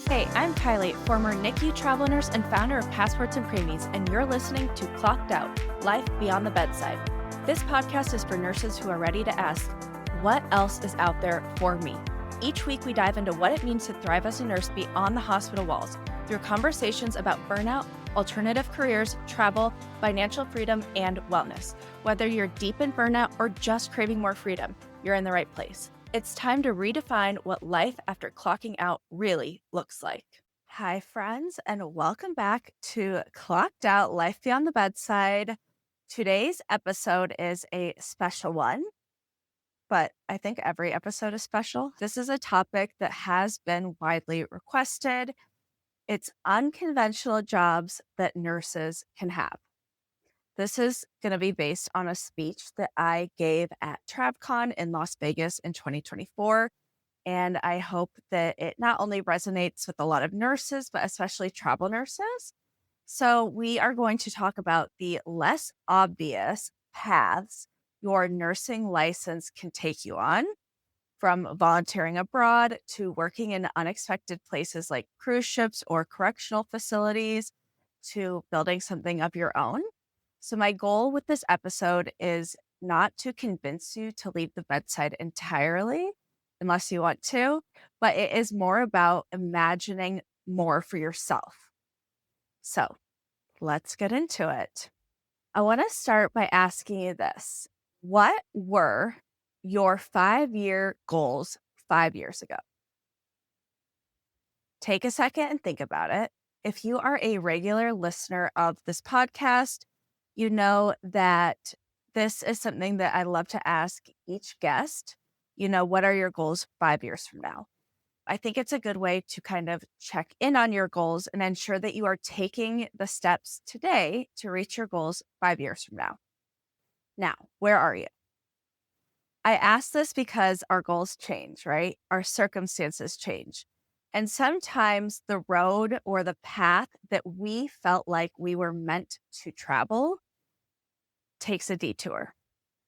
Hey, I'm Kylee, former NICU travel nurse and founder of Passports and Preemies, and you're listening to Clocked Out, Life Beyond the Bedside. This podcast is for nurses who are ready to ask, what else is out there for me? Each week, we dive into what it means to thrive as a nurse beyond the hospital walls through conversations about burnout, alternative careers, travel, financial freedom, and wellness. Whether you're deep in burnout or just craving more freedom, you're in the right place. It's time to redefine what life after clocking out really looks like. Hi, friends, and welcome back to Clocked Out, Life Beyond the Bedside. Today's episode is a special one, but I think every episode is special. This is a topic that has been widely requested. It's unconventional jobs that nurses can have. This is going to be based on a speech that I gave at TravCon in Las Vegas in 2024. And I hope that it not only resonates with a lot of nurses, but especially travel nurses. So we are going to talk about the less obvious paths your nursing license can take you on, from volunteering abroad to working in unexpected places like cruise ships or correctional facilities to building something of your own. So my goal with this episode is not to convince you to leave the bedside entirely, unless you want to, but it is more about imagining more for yourself. So let's get into it. I want to start by asking you this. What were your 5-year goals 5 years ago? Take a second and think about it. If you are a regular listener of this podcast, you know that this is something that I love to ask each guest. What are your goals 5 years from now? I think it's a good way to kind of check in on your goals and ensure that you are taking the steps today to reach your goals 5 years from now. Now, where are you? I ask this because our goals change, right? Our circumstances change. And sometimes the road or the path that we felt like we were meant to travel takes a detour.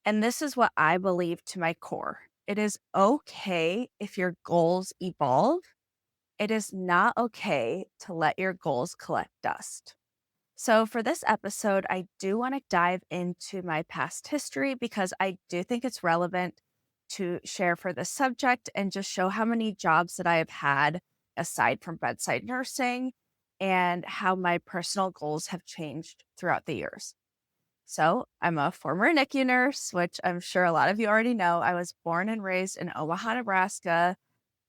And this is what I believe to my core. It is okay if your goals evolve. It is not okay to let your goals collect dust. So, for this episode, I do want to dive into my past history because I do think it's relevant to share for this subject and just show how many jobs that I have had aside from bedside nursing and how my personal goals have changed throughout the years. So, I'm a former NICU nurse, which I'm sure a lot of you already know. I was born and raised in Omaha, Nebraska.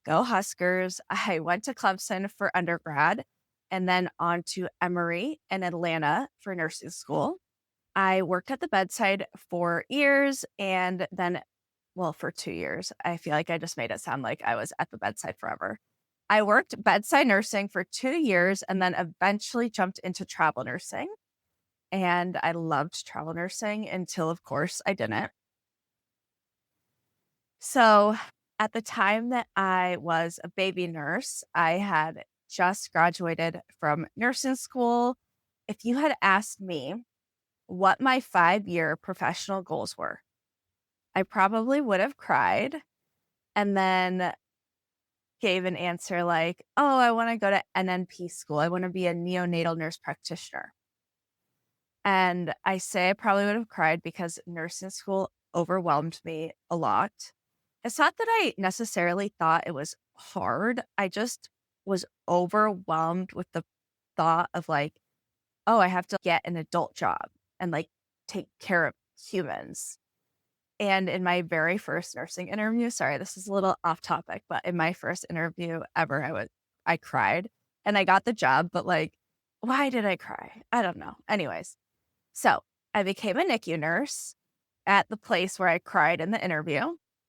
Go Huskers. I went to Clemson for undergrad and then on to Emory in Atlanta for nursing school. I worked at the bedside for years and then, for 2 years. I feel like I just made it sound like I was at the bedside forever. I worked bedside nursing for 2 years and then eventually jumped into travel nursing. And I loved travel nursing until, of course, I didn't. So at the time that I was a baby nurse, I had just graduated from nursing school. If you had asked me what my 5-year professional goals were, I probably would have cried and then gave an answer like, oh, I want to go to NNP school. I want to be a neonatal nurse practitioner. And I say I probably would have cried because nursing school overwhelmed me a lot. It's not that I necessarily thought it was hard. I just was overwhelmed with the thought of like, oh, I have to get an adult job and like take care of humans. And in my very first nursing interview, sorry, this is a little off topic, but in my first interview ever, I cried and I got the job, but like, why did I cry? I don't know. Anyways, so I became a NICU nurse at the place where I cried in the interview.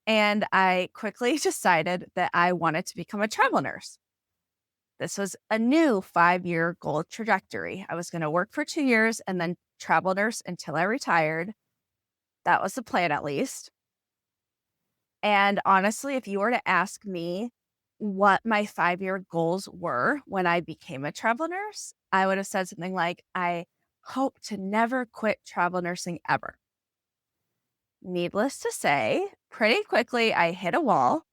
And I quickly decided that I wanted to become a travel nurse. This was a new 5-year goal trajectory. I was going to work for 2 years and then travel nurse until I retired. That was the plan, at least. And honestly, if you were to ask me what my 5-year goals were when I became a travel nurse, I would have said something like, I hope to never quit travel nursing ever. Needless to say, pretty quickly I hit a wall.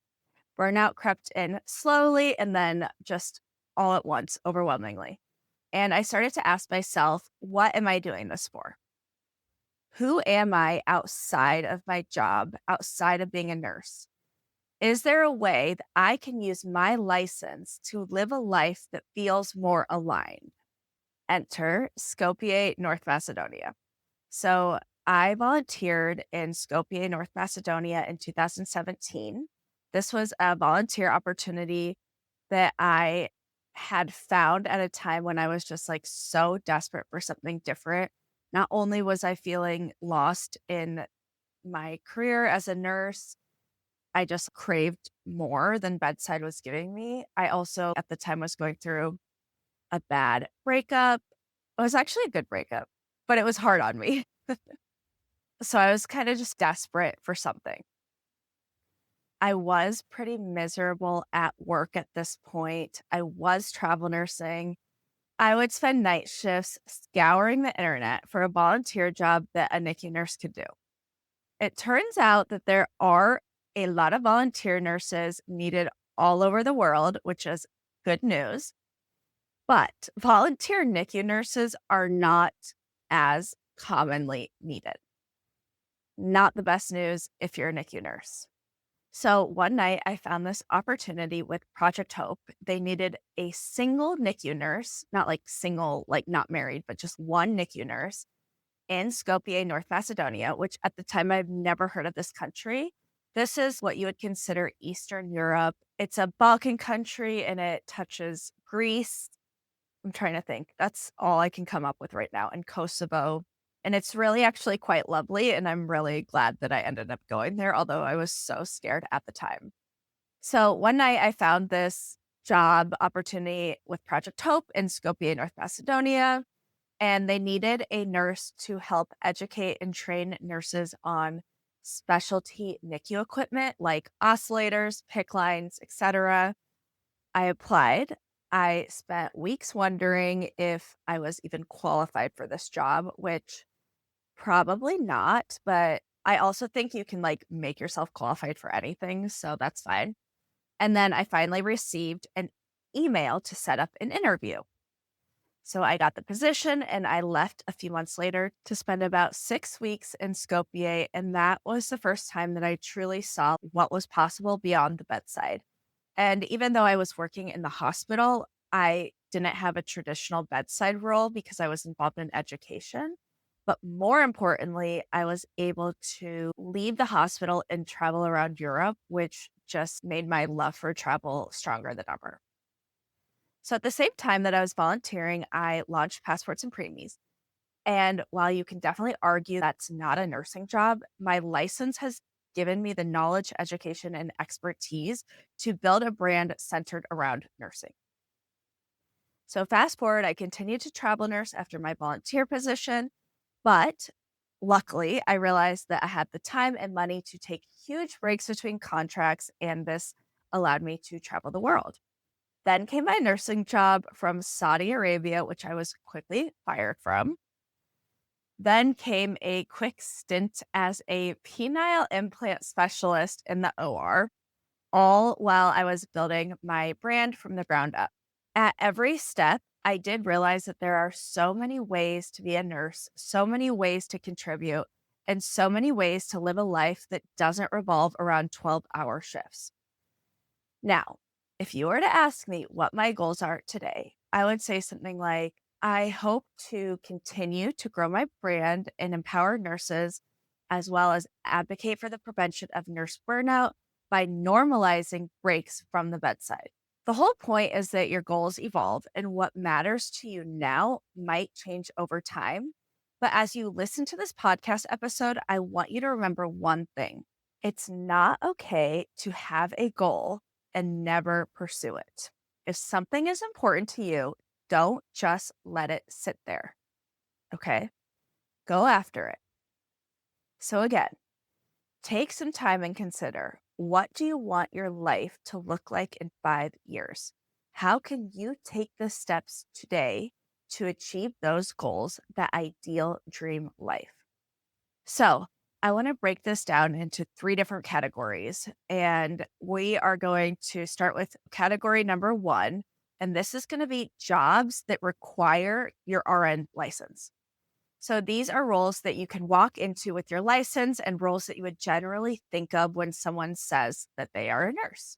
Burnout crept in slowly and then just all at once, overwhelmingly. And I started to ask myself, what am I doing this for? Who am I outside of my job, outside of being a nurse? Is there a way that I can use my license to live a life that feels more aligned? Enter Skopje, North Macedonia. So I volunteered in Skopje, North Macedonia in 2017. This was a volunteer opportunity that I had found at a time when I was just like so desperate for something different. Not only was I feeling lost in my career as a nurse, I just craved more than Bedside was giving me. I also, at the time, was going through a bad breakup. It was actually a good breakup, but it was hard on me. So I was kind of just desperate for something. I was pretty miserable at work at this point. I was travel nursing. I would spend night shifts scouring the internet for a volunteer job that a NICU nurse could do. It turns out that there are a lot of volunteer nurses needed all over the world, which is good news. But volunteer NICU nurses are not as commonly needed. Not the best news if you're a NICU nurse. So one night I found this opportunity with Project Hope. They needed a single NICU nurse, not like single, like not married, but just one NICU nurse in Skopje, North Macedonia, which at the time I've never heard of this country. This is what you would consider Eastern Europe. It's a Balkan country and it touches Greece. I'm trying to think. That's all I can come up with right now. And Kosovo. And it's really actually quite lovely. And I'm really glad that I ended up going there, although I was so scared at the time. So one night I found this job opportunity with Project Hope in Skopje, North Macedonia. And they needed a nurse to help educate and train nurses on specialty NICU equipment like oscillators, PICC lines, etc. I applied. I spent weeks wondering if I was even qualified for this job, which probably not, but I also think you can like make yourself qualified for anything, so that's fine. And then I finally received an email to set up an interview. So I got the position and I left a few months later to spend about 6 weeks in Skopje. And that was the first time that I truly saw what was possible beyond the bedside. And even though I was working in the hospital, I didn't have a traditional bedside role because I was involved in education. But more importantly, I was able to leave the hospital and travel around Europe, which just made my love for travel stronger than ever. So at the same time that I was volunteering, I launched Passports and Preemies. And while you can definitely argue that's not a nursing job, my license has given me the knowledge, education, and expertise to build a brand centered around nursing. So fast forward, I continued to travel nurse after my volunteer position, but luckily I realized that I had the time and money to take huge breaks between contracts, and this allowed me to travel the world. Then came my nursing job from Saudi Arabia, which I was quickly fired from. Then came a quick stint as a penile implant specialist in the OR, all while I was building my brand from the ground up. At every step, I did realize that there are so many ways to be a nurse, so many ways to contribute, and so many ways to live a life that doesn't revolve around 12-hour shifts. Now, if you were to ask me what my goals are today, I would say something like, I hope to continue to grow my brand and empower nurses, as well as advocate for the prevention of nurse burnout by normalizing breaks from the bedside. The whole point is that your goals evolve and what matters to you now might change over time. But as you listen to this podcast episode, I want you to remember one thing. It's not okay to have a goal and never pursue it. If something is important to you, don't just let it sit there. Okay? Go after it. So again, take some time and consider, what do you want your life to look like in 5 years? How can you take the steps today to achieve those goals, that ideal dream life? So I want to break this down into 3 different categories. And we are going to start with category number 1, And this is going to be jobs that require your RN license. So these are roles that you can walk into with your license and roles that you would generally think of when someone says that they are a nurse.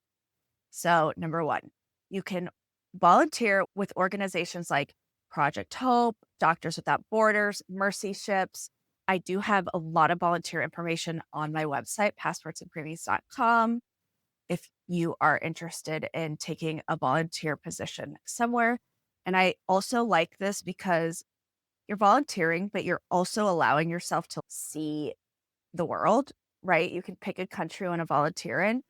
So, number one, you can volunteer with organizations like Project Hope, Doctors Without Borders, Mercy Ships. I do have a lot of volunteer information on my website, passportsandpremies.com, if you are interested in taking a volunteer position somewhere. And I also like this because you're volunteering, but you're also allowing yourself to see the world, right? You can pick a country you want to volunteer in,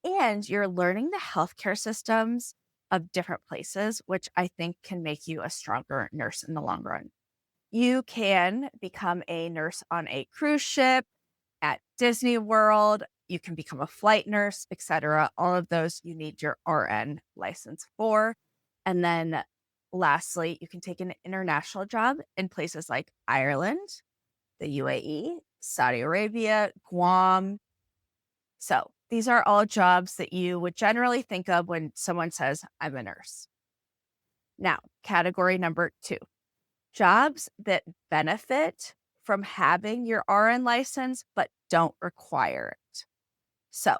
and you're learning the healthcare systems of different places, which I think can make you a stronger nurse in the long run. You can become a nurse on a cruise ship, at Disney World. You can become a flight nurse, etc. All of those you need your RN license for. And then lastly, you can take an international job in places like Ireland, the UAE, Saudi Arabia, Guam. So these are all jobs that you would generally think of when someone says, I'm a nurse. Now, category number 2, jobs that benefit from having your RN license but don't require it. So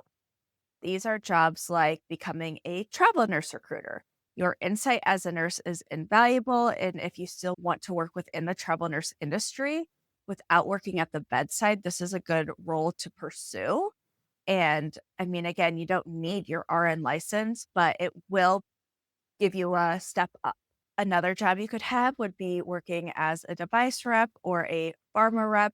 these are jobs like becoming a travel nurse recruiter. Your insight as a nurse is invaluable. And if you still want to work within the travel nurse industry without working at the bedside, this is a good role to pursue. And I mean, again, you don't need your RN license, but it will give you a step up. Another job you could have would be working as a device rep or a pharma rep.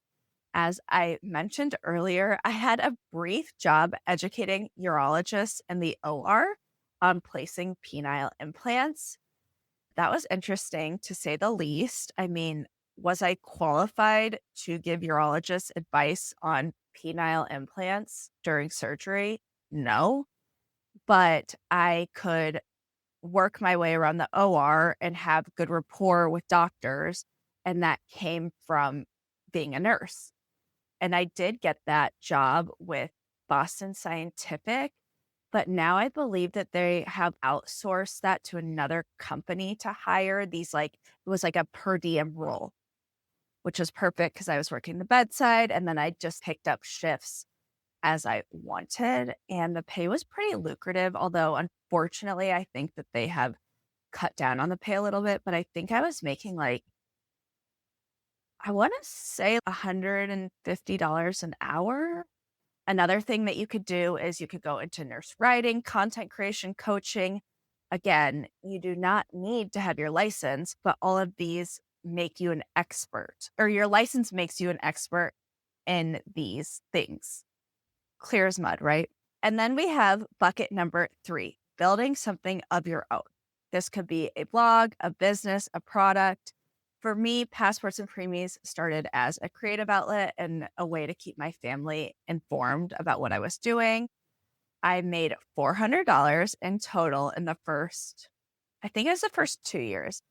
As I mentioned earlier, I had a brief job educating urologists in the OR on placing penile implants. That was interesting to say the least. I mean, was I qualified to give urologists advice on penile implants during surgery? No, but I could work my way around the OR and have good rapport with doctors. And that came from being a nurse. And I did get that job with Boston Scientific, but now I believe that they have outsourced that to another company to hire these, like, it was like a per diem role, which was perfect because I was working the bedside and then I just picked up shifts as I wanted. And the pay was pretty lucrative, although unfortunately, I think that they have cut down on the pay a little bit. But I think I was making like, I want to say $150 an hour. Another thing that you could do is you could go into nurse writing, content creation, coaching. Again, you do not need to have your license, but all of these make you an expert, or your license makes you an expert in these things. Clear as mud, right? And then we have bucket number 3, building something of your own. This could be a blog, a business, a product. For me, Passports and Preemies started as a creative outlet and a way to keep my family informed about what I was doing. I made $400 in total in the first, I think it was the first 2 years.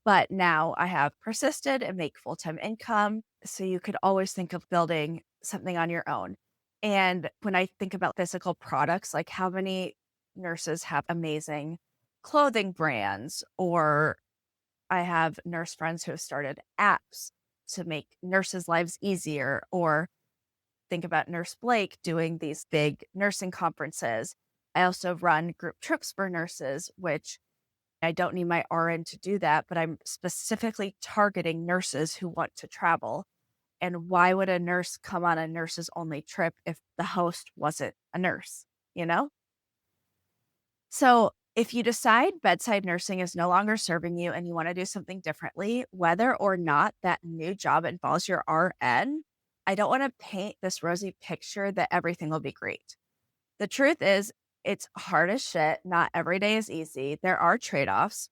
But now I have persisted and make full-time income. So you could always think of building something on your own. And when I think about physical products, like how many nurses have amazing clothing brands, or I have nurse friends who have started apps to make nurses' lives easier, or think about Nurse Blake doing these big nursing conferences. I also run group trips for nurses, which I don't need my RN to do that, but I'm specifically targeting nurses who want to travel. And why would a nurse come on a nurses only trip if the host wasn't a nurse, you know? So if you decide bedside nursing is no longer serving you and you want to do something differently, whether or not that new job involves your RN, I don't want to paint this rosy picture that everything will be great. The truth is, it's hard as shit. Not every day is easy. There are trade offs.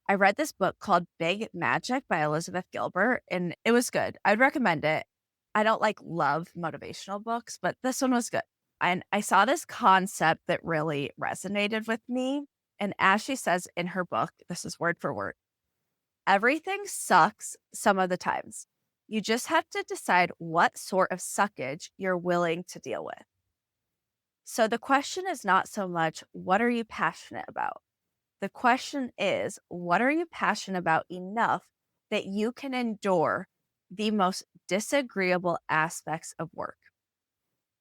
I read this book called Big Magic by Elizabeth Gilbert, and it was good. I'd recommend it. I don't like love motivational books, but this one was good. And I saw this concept that really resonated with me. And as she says in her book, this is word for word, everything sucks some of the times. You just have to decide what sort of suckage you're willing to deal with. So the question is not so much, what are you passionate about? The question is, what are you passionate about enough that you can endure the most disagreeable aspects of work?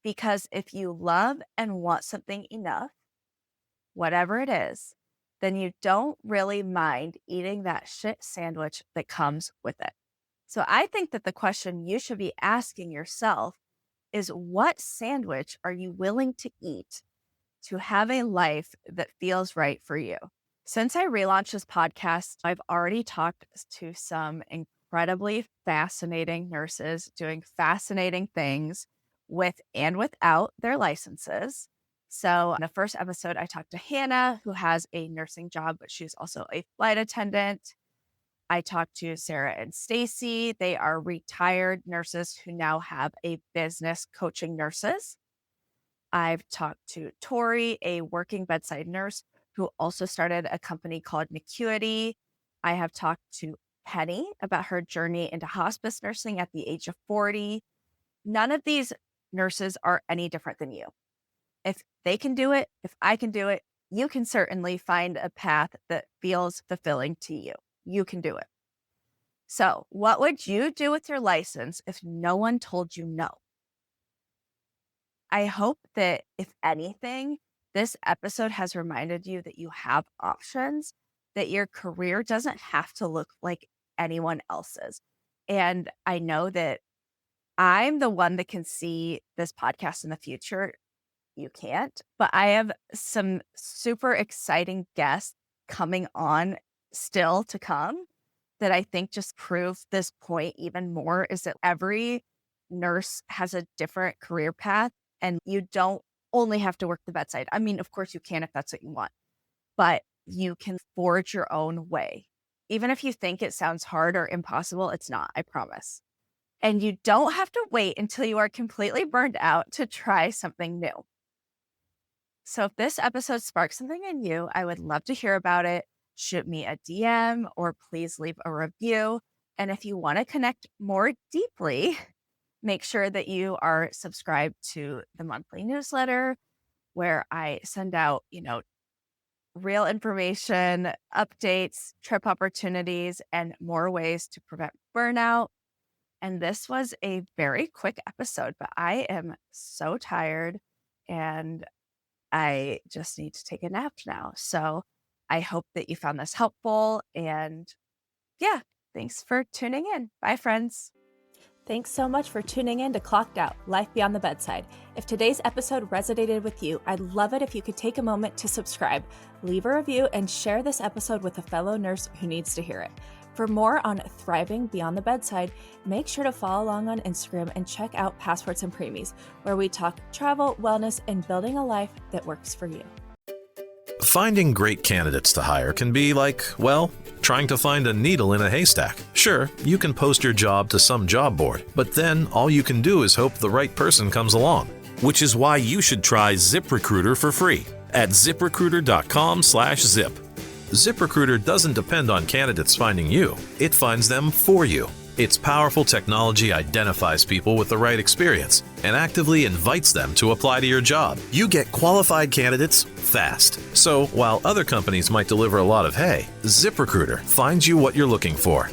Because if you love and want something enough, whatever it is, then you don't really mind eating that shit sandwich that comes with it. So I think that the question you should be asking yourself is, what sandwich are you willing to eat to have a life that feels right for you? Since I relaunched this podcast, I've already talked to some incredibly fascinating nurses doing fascinating things with and without their licenses. So, in the first episode, I talked to Hannah, who has a nursing job, but she's also a flight attendant. I talked to Sarah and Stacy. They are retired nurses who now have a business coaching nurses. I've talked to Tori, a working bedside nurse who also started a company called Nacuity. I have talked to Penny about her journey into hospice nursing at the age of 40. None of these nurses are any different than you. If they can do it, if I can do it, you can certainly find a path that feels fulfilling to you. You can do it. So, what would you do with your license if no one told you no? I hope that, if anything, this episode has reminded you that you have options, that your career doesn't have to look like anyone else's. And I know that I'm the one that can see this podcast in the future. You can't, but I have some super exciting guests coming on still to come that I think just prove this point even more, is that every nurse has a different career path and you don't only have to work the bedside. I mean, of course you can if that's what you want, but you can forge your own way. Even if you think it sounds hard or impossible, it's not, I promise. And you don't have to wait until you are completely burned out to try something new. So if this episode sparks something in you, I would love to hear about it. Shoot me a DM or please leave a review. And if you want to connect more deeply, make sure that you are subscribed to the monthly newsletter where I send out, real information, updates, trip opportunities, and more ways to prevent burnout. And this was a very quick episode, but I am so tired and I just need to take a nap now. So I hope that you found this helpful. And yeah, thanks for tuning in. Bye, friends. Thanks so much for tuning in to Clocked Out, Life Beyond the Bedside. If today's episode resonated with you, I'd love it if you could take a moment to subscribe, leave a review, and share this episode with a fellow nurse who needs to hear it. For more on thriving beyond the bedside, make sure to follow along on Instagram and check out Passports and Preemies, where we talk travel, wellness, and building a life that works for you. Finding great candidates to hire can be like, well, trying to find a needle in a haystack. Sure, you can post your job to some job board, but then all you can do is hope the right person comes along. Which is why you should try ZipRecruiter for free at ZipRecruiter.com/zip. ZipRecruiter doesn't depend on candidates finding you. It finds them for you. Its powerful technology identifies people with the right experience and actively invites them to apply to your job. You get qualified candidates fast. So while other companies might deliver a lot of hay, ZipRecruiter finds you what you're looking for.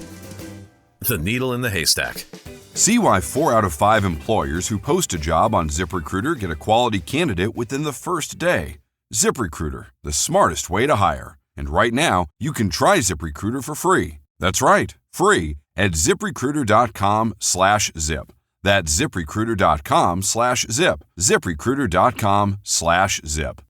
The needle in the haystack. See why 4 out of 5 employers who post a job on ZipRecruiter get a quality candidate within the first day. ZipRecruiter, the smartest way to hire. And right now, you can try ZipRecruiter for free. That's right, free at ZipRecruiter.com/zip. That's ZipRecruiter.com/zip. ZipRecruiter.com/zip.